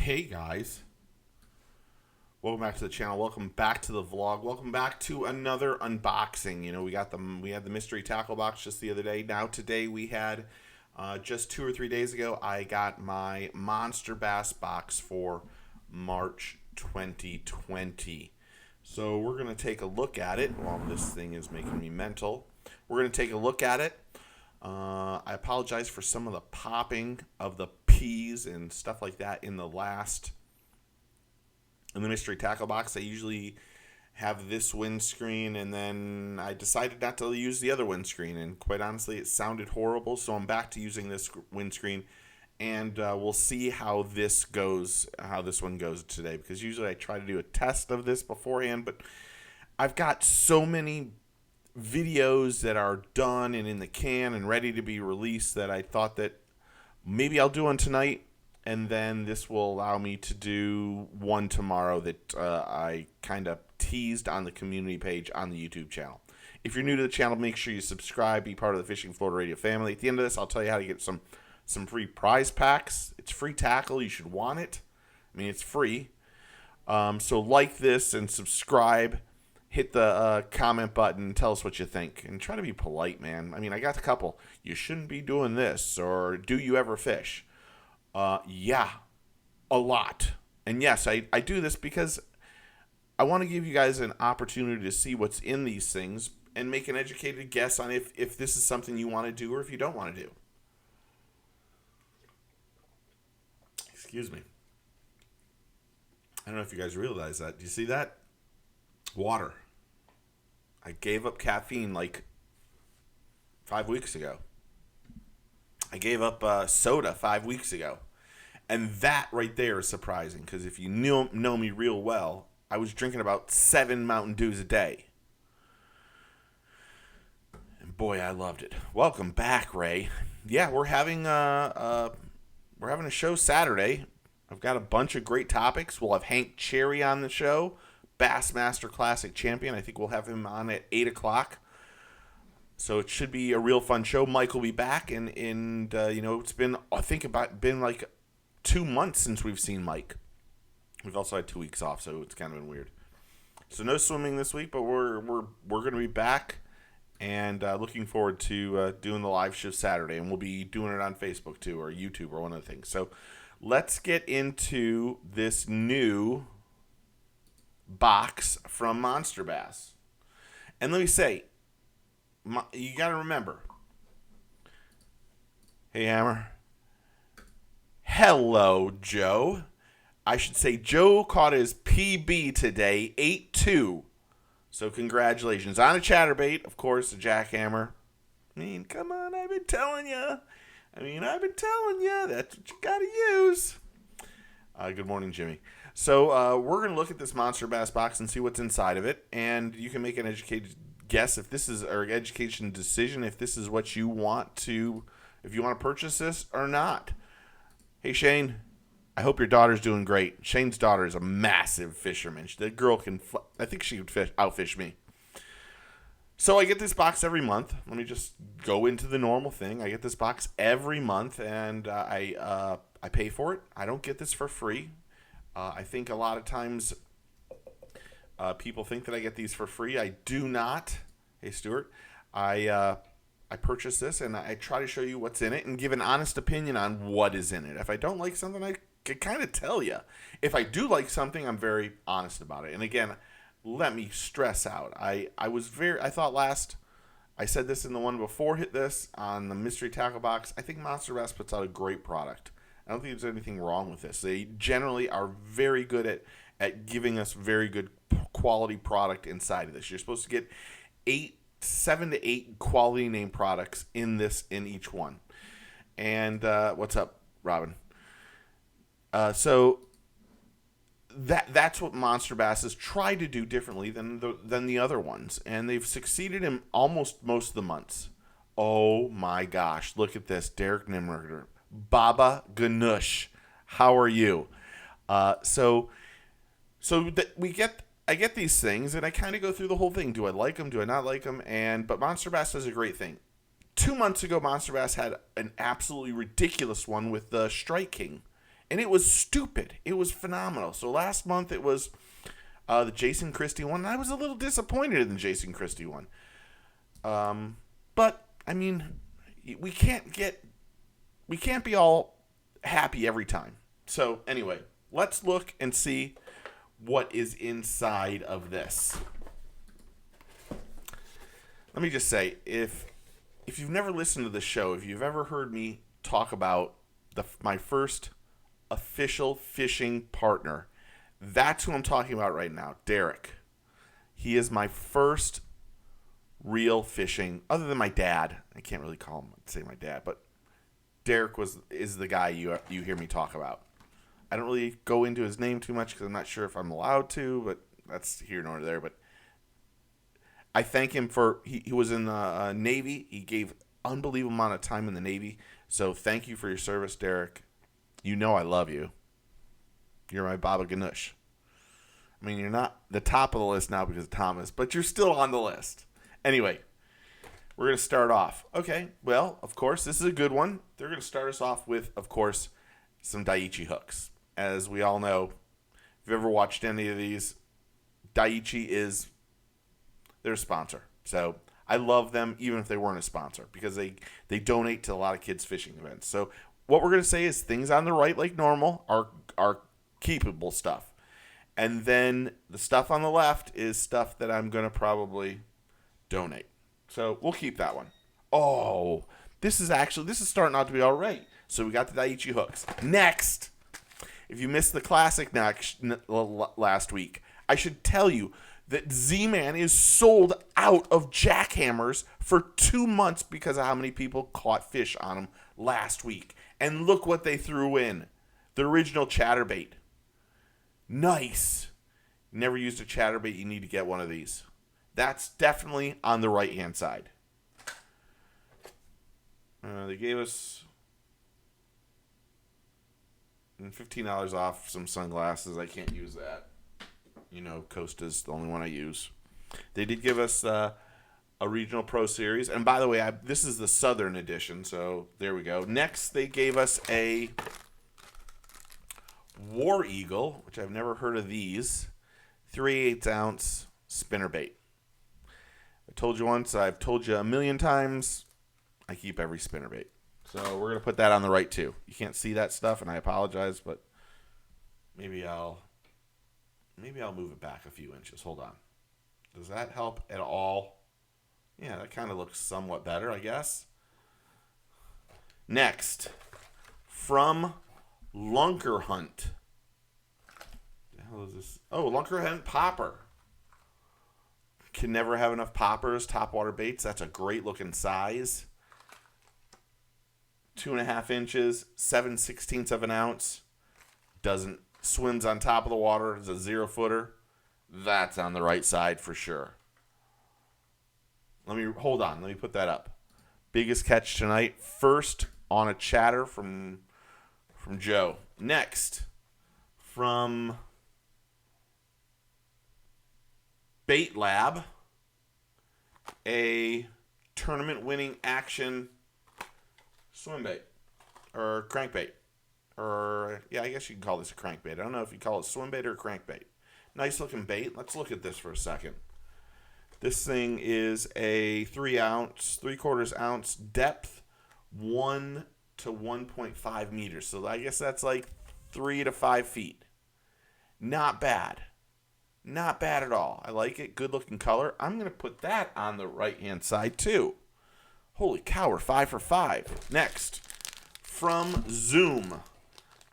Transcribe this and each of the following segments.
Hey guys, welcome back to the channel. Welcome back to the vlog. Welcome back to another unboxing. You know, we had the mystery tackle box just the other day. Now today we had just 2 or 3 days ago I got my Monster Bass box for March 2020. So we're gonna take a look at it. While this thing is making me mental, we're gonna take a look at it. I apologize for some of the popping of the peas and stuff like that in the mystery tackle box. I usually have this windscreen, and then I decided not to use the other windscreen, and quite honestly it sounded horrible, so I'm back to using this windscreen, and we'll see how this one goes today, because usually I try to do a test of this beforehand, but I've got so many videos that are done and in the can and ready to be released that I thought that maybe I'll do one tonight, and then this will allow me to do one tomorrow that I kind of teased on the community page on the YouTube channel. If you're new to the channel, make sure you subscribe, be part of the Fishing Florida Radio family. At the end of this, I'll tell you how to get some free prize packs. It's free tackle. You should want it. I mean, it's free. So like this and subscribe. Hit the comment button, tell us what you think, and try to be polite, man. I mean, I got a couple. You shouldn't be doing this, or do you ever fish? Yeah, a lot. And yes, I do this because I want to give you guys an opportunity to see what's in these things and make an educated guess on if this is something you want to do or if you don't want to do. Excuse me. I don't know if you guys realize that. Do you see that? Water. I gave up caffeine like 5 weeks ago. I gave up soda 5 weeks ago. And that right there is surprising, because if you know me real well, I was drinking about 7 Mountain Dews a day. And boy, I loved it. Welcome back, Ray. Yeah, we're having a show Saturday. I've got a bunch of great topics. We'll have Hank Cherry on the show. Bassmaster Classic champion. I think we'll have him on at 8 o'clock. So it should be a real fun show. Mike will be back, and you know, it's been, I think, been like 2 months since we've seen Mike. We've also had 2 weeks off, so it's kind of been weird. So no swimming this week, but we're going to be back, and looking forward to doing the live show Saturday, and we'll be doing it on Facebook too, or YouTube, or one of the things. So let's get into this new box from Monster Bass. And let me say, you got to remember, hey Hammer, hello Joe. I should say Joe caught his PB today, 8-2. So congratulations on a chatterbait, of course, a jackhammer. I mean, come on, I've been telling you. That's what you got to use. Good morning, Jimmy. So we're going to look at this Monster Bass box and see what's inside of it, and you can make an educated guess if this is, or education decision if this is what you want to, if you want to purchase this or not. Hey Shane, I hope your daughter's doing great. Shane's daughter is a massive fisherman. The girl can, I think she would outfish me. So I get this box every month. Let me just go into the normal thing. I get this box every month, and I pay for it. I don't get this for free. I think a lot of times people think that I get these for free. I do not. Hey, Stuart. I purchase this, and I try to show you what's in it and give an honest opinion on what is in it. If I don't like something, I can kind of tell you. If I do like something, I'm very honest about it. And again, let me stress out. I said this in the one before hit this on the mystery tackle box. I think Monster Bass puts out a great product. I don't think there's anything wrong with this. They generally are very good at giving us very good quality product inside of this. You're supposed to get 7 to 8 quality name products in each one. And what's up, Robin? So that's what Monster Bass has tried to do differently than the other ones, and they've succeeded in almost most of the months. Oh my gosh, look at this, Derek Nimmerger. Baba Ganoush, how are you? I get these things, and I kind of go through the whole thing. Do I like them? Do I not like them? But Monster Bass does a great thing. 2 months ago, Monster Bass had an absolutely ridiculous one with the Strike King, And it was stupid. It was phenomenal. So last month it was the Jason Christie one. And I was a little disappointed in the Jason Christie one. But, I mean, we can't be all happy every time. So, anyway, let's look and see what is inside of this. Let me just say, if you've never listened to the show, if you've ever heard me talk about my first official fishing partner, that's who I'm talking about right now, Derek. He is my first real fishing, other than my dad. I can't really say my dad, but Derek is the guy you hear me talk about. I don't really go into his name too much because I'm not sure if I'm allowed to, but that's here nor there. But I thank him for, he was in the Navy. He gave unbelievable amount of time in the Navy. So thank you for your service, Derek. You know I love you. You're my Baba Ganoush. I mean, you're not the top of the list now because of Thomas, but you're still on the list. Anyway, we're going to start off. Okay, well, of course, this is a good one. They're going to start us off with, of course, some Daiichi hooks. As we all know, if you've ever watched any of these, Daiichi is their sponsor. So I love them even if they weren't a sponsor because they donate to a lot of kids' fishing events. So what we're going to say is things on the right, like normal, are keepable stuff. And then the stuff on the left is stuff that I'm going to probably donate. So we'll keep that one. Oh, this is starting out to be all right. So we got the Daiichi hooks. Next, if you missed the classic last week, I should tell you that Z-Man is sold out of jackhammers for 2 months because of how many people caught fish on them last week. And look what they threw in. The original chatterbait. Nice. Never used a chatterbait, you need to get one of these. That's definitely on the right-hand side. They gave us $15 off some sunglasses. I can't use that. You know, Costa's the only one I use. They did give us a Regional Pro Series. And by the way, this is the Southern edition, so there we go. Next, they gave us a War Eagle, which I've never heard of these. 3/8 ounce spinnerbait. I told you once, I've told you a million times, I keep every spinnerbait. So we're going to put that on the right too. You can't see that stuff, and I apologize, but maybe I'll move it back a few inches. Hold on. Does that help at all? Yeah, that kind of looks somewhat better, I guess. Next, from Lunker Hunt. What the hell is this? Oh, Lunker Hunt popper. Can never have enough poppers, topwater baits. That's a great looking size. 2.5 inches, 7/16 of an ounce. Swims on top of the water. It's a 0-footer. That's on the right side for sure. Hold on. Let me put that up. Biggest catch tonight. First on a chatter from Joe. Next, from Bait Lab, a tournament-winning action swim bait or crankbait. Or, yeah, I guess you can call this a crankbait. I don't know if you call it swim bait or crankbait. Nice looking bait. Let's look at this for a second. This thing is a 3/4 ounce depth, 1 to 1.5 meters. So I guess that's like 3 to 5 feet. Not bad. Not bad at all. I like it. Good looking color. I'm going to put that on the right hand side too. Holy cow, we're 5 for 5. Next, from Zoom,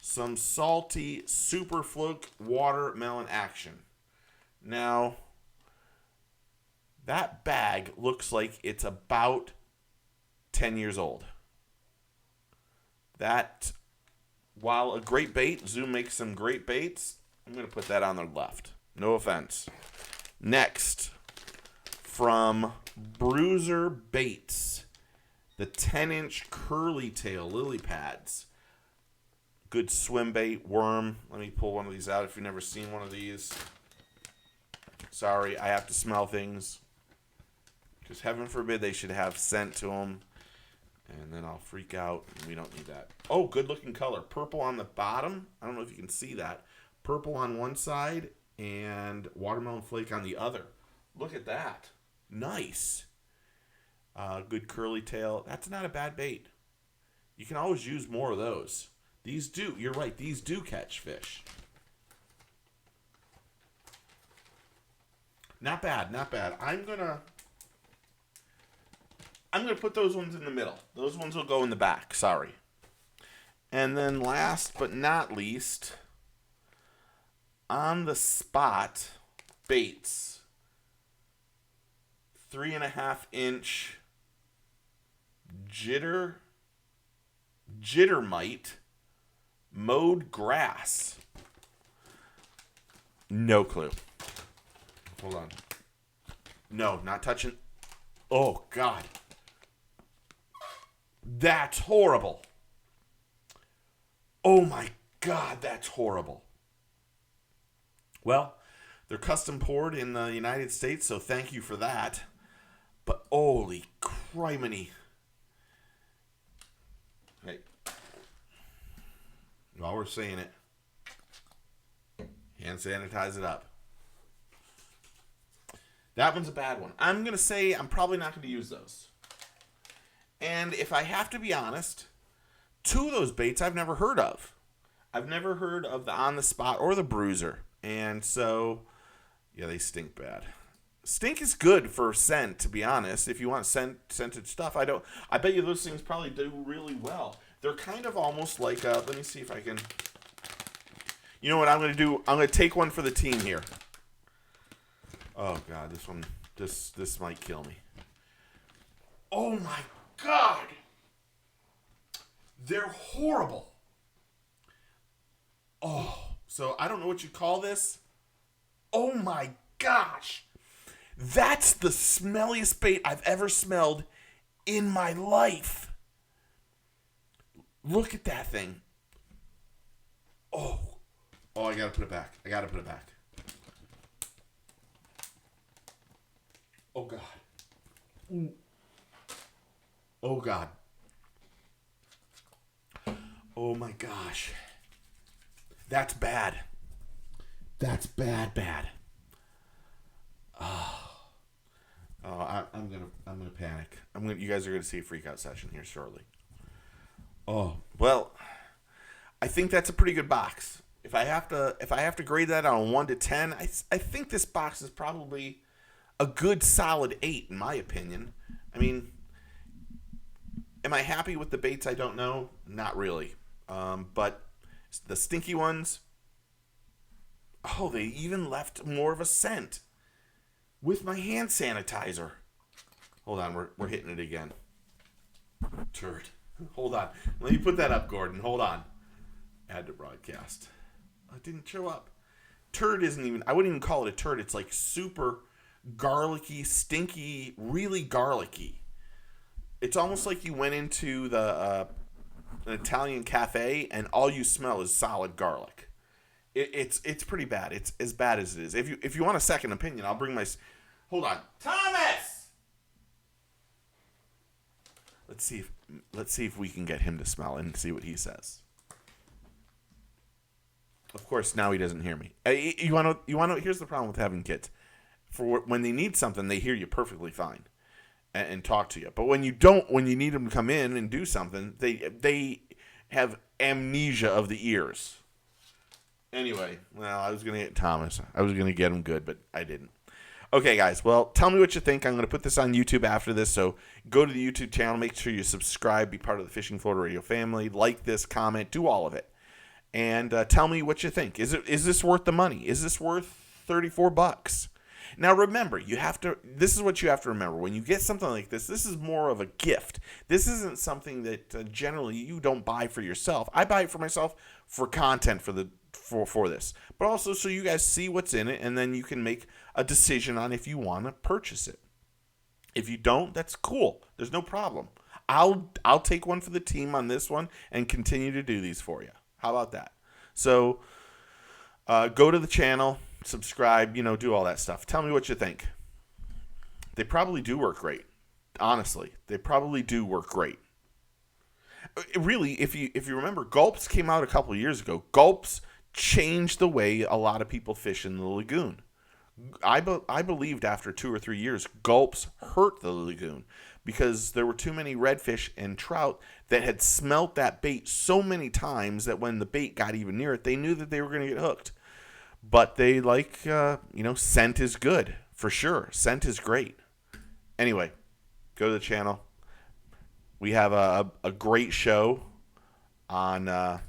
some salty Super Fluke watermelon action. Now, that bag looks like it's about 10 years old. That, while a great bait, Zoom makes some great baits, I'm going to put that on the left. No offense. Next, from Bruiser Baits, the 10-inch curly tail lily pads. Good swim bait, worm. Let me pull one of these out if you've never seen one of these. Sorry, I have to smell things. Because heaven forbid they should have scent to them. And then I'll freak out, and we don't need that. Oh, good looking color. Purple on the bottom. I don't know if you can see that. Purple on one side and watermelon flake on the other. Look at that. Nice. Good curly tail. That's not a bad bait. You can always use more of those. These do, you're right, these do catch fish. Not bad, not bad. I'm gonna put those ones in the middle. Those ones will go in the back, sorry. And then last but not least, on the spot baits. 3.5-inch jittermite mowed grass. No clue. Hold on. No, not touching. Oh, God. That's horrible. Oh, my God, that's horrible. Well, they're custom poured in the United States, so thank you for that. But holy criminy. Hey. While we're saying it, hand sanitize it up. That one's a bad one. I'm going to say I'm probably not going to use those. And if I have to be honest, 2 of those baits I've never heard of. I've never heard of the On the Spot or the Bruiser. And so, yeah, they stink bad. Stink is good for scent, to be honest. If you want scented stuff, I bet you those things probably do really well. They're kind of almost like, let me see if I can. You know what I'm going to do? I'm going to take one for the team here. Oh, God, this might kill me. Oh, my God. They're horrible. Oh, so I don't know what you call this. Oh, my gosh. That's the smelliest bait I've ever smelled in my life. Look at that thing. Oh, I gotta put it back. Oh, God. Ooh. Oh, God. Oh, my gosh. That's bad. That's bad. I'm gonna panic. You guys are gonna see a freak out session here shortly. Oh, well, I think that's a pretty good box. If I have to grade that on 1 to 10, I think this box is probably a good solid 8 in my opinion. I mean, am I happy with the baits? I don't know. Not really. But the stinky ones, oh, they even left more of a scent with my hand sanitizer. Hold on, we're hitting it again. Turd. Hold on. Let me put that up, Gordon. Hold on. Add to broadcast. It didn't show up. Turd isn't even, I wouldn't even call it a turd. It's like super garlicky, stinky, really garlicky. It's almost like you went into an Italian cafe and all you smell is solid garlic. It's pretty bad. It's as bad as it is. If you want a second opinion, I'll bring my. Hold on, Thomas. Let's see if we can get him to smell and see what he says. Of course, now he doesn't hear me. You want to? Here's the problem with having kids. For when they need something, they hear you perfectly fine and talk to you. But when you need them to come in and do something, they have amnesia of the ears. Anyway, well, I was going to get Thomas. I was going to get him good, but I didn't. Okay, guys. Well, tell me what you think. I'm going to put this on YouTube after this, so go to the YouTube channel. Make sure you subscribe. Be part of the Fishing Florida Radio family. Like this, comment, do all of it. And tell me what you think. Is this worth the money? Is this worth $34? Now, remember, this is what you have to remember. When you get something like this is more of a gift. This isn't something that generally you don't buy for yourself. I buy it for myself for content for this, but also so you guys see what's in it, and then you can make a decision on if you want to purchase it. If you don't, that's cool. There's no problem. I'll take one for the team on this one and continue to do these for you. How about that? So go to the channel, subscribe, do all that stuff. Tell me what you think. They probably do work great. Honestly, they probably do work great. Really, if you remember, gulps came out a couple of years ago. Gulps changed the way a lot of people fish in the lagoon. I believed after 2 or 3 years, gulps hurt the lagoon because there were too many redfish and trout that had smelt that bait so many times that when the bait got even near it, they knew that they were going to get hooked. But they scent is good for sure. Scent is great. Anyway, go to the channel. We have a great show on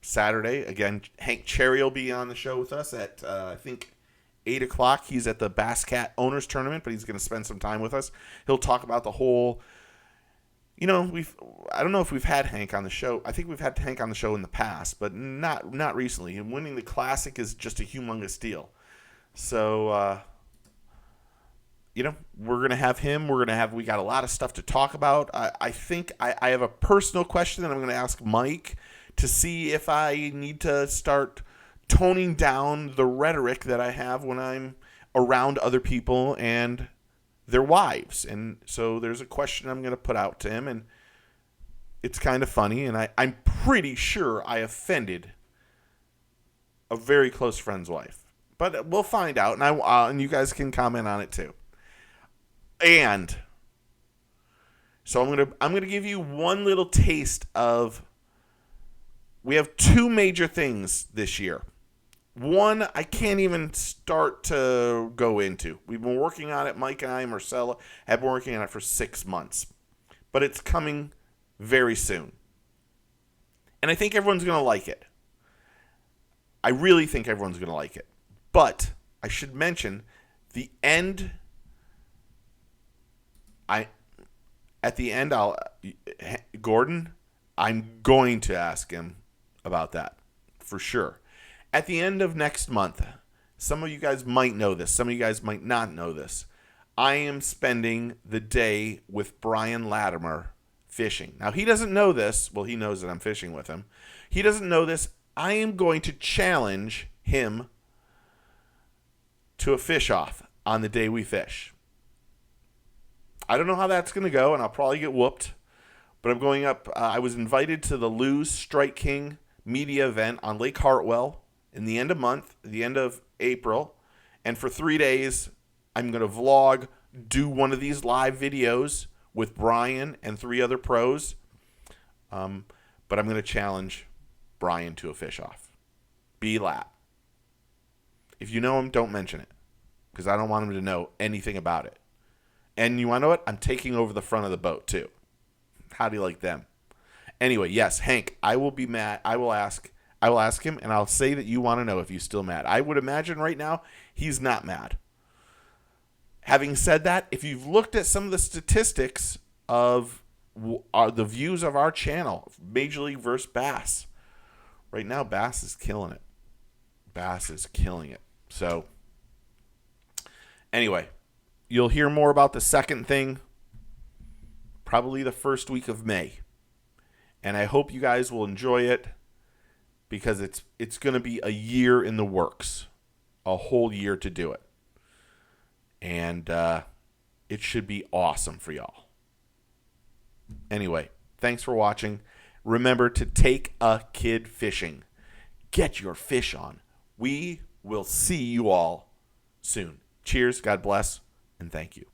Saturday. Again, Hank Cherry will be on the show with us at, I think, 8 o'clock. He's at the Bass Cat Owners Tournament, but he's going to spend some time with us. He'll talk about the whole, I don't know if we've had Hank on the show. I think we've had Hank on the show in the past, but not recently. And winning the Classic is just a humongous deal. So, we're going to have him. We got a lot of stuff to talk about. I think I have a personal question that I'm going to ask Mike to see if I need to start toning down the rhetoric that I have when I'm around other people and their wives. And so there's a question I'm going to put out to him, and it's kind of funny, and I'm pretty sure I offended a very close friend's wife. But we'll find out, and you guys can comment on it too. And so I'm gonna give you one little taste of. We have two major things this year. One, I can't even start to go into. We've been working on it. Mike and I, Marcella, have been working on it for 6 months. But it's coming very soon. And I think everyone's going to like it. I really think everyone's going to like it. But I should mention, Gordon, I'm going to ask him about that for sure. At the end of next month, some of you guys might know this, some of you guys might not know this. I am spending the day with Brian Latimer fishing. Now, he doesn't know this. Well, he knows that I'm fishing with him. He doesn't know this. I am going to challenge him to a fish off on the day we fish. I don't know how that's going to go, and I'll probably get whooped. But I'm going up. I was invited to the Lou's Strike King media event on Lake Hartwell in the end of April. And for 3 days, I'm going to vlog, do one of these live videos with Brian and 3 other pros. But I'm going to challenge Brian to a fish off. B-Lap. If you know him, don't mention it, because I don't want him to know anything about it. And you want to know what? I'm taking over the front of the boat, too. How do you like them? Anyway, yes, Hank, I will be mad. I will ask him, and I'll say that you want to know if he's still mad. I would imagine right now he's not mad. Having said that, if you've looked at some of the statistics of the views of our channel, Major League versus Bass, right now Bass is killing it. Bass is killing it. So, anyway, you'll hear more about the second thing probably the first week of May. And I hope you guys will enjoy it, because it's going to be a year in the works, a whole year to do it. And it should be awesome for y'all. Anyway, thanks for watching. Remember to take a kid fishing. Get your fish on. We will see you all soon. Cheers, God bless, and thank you.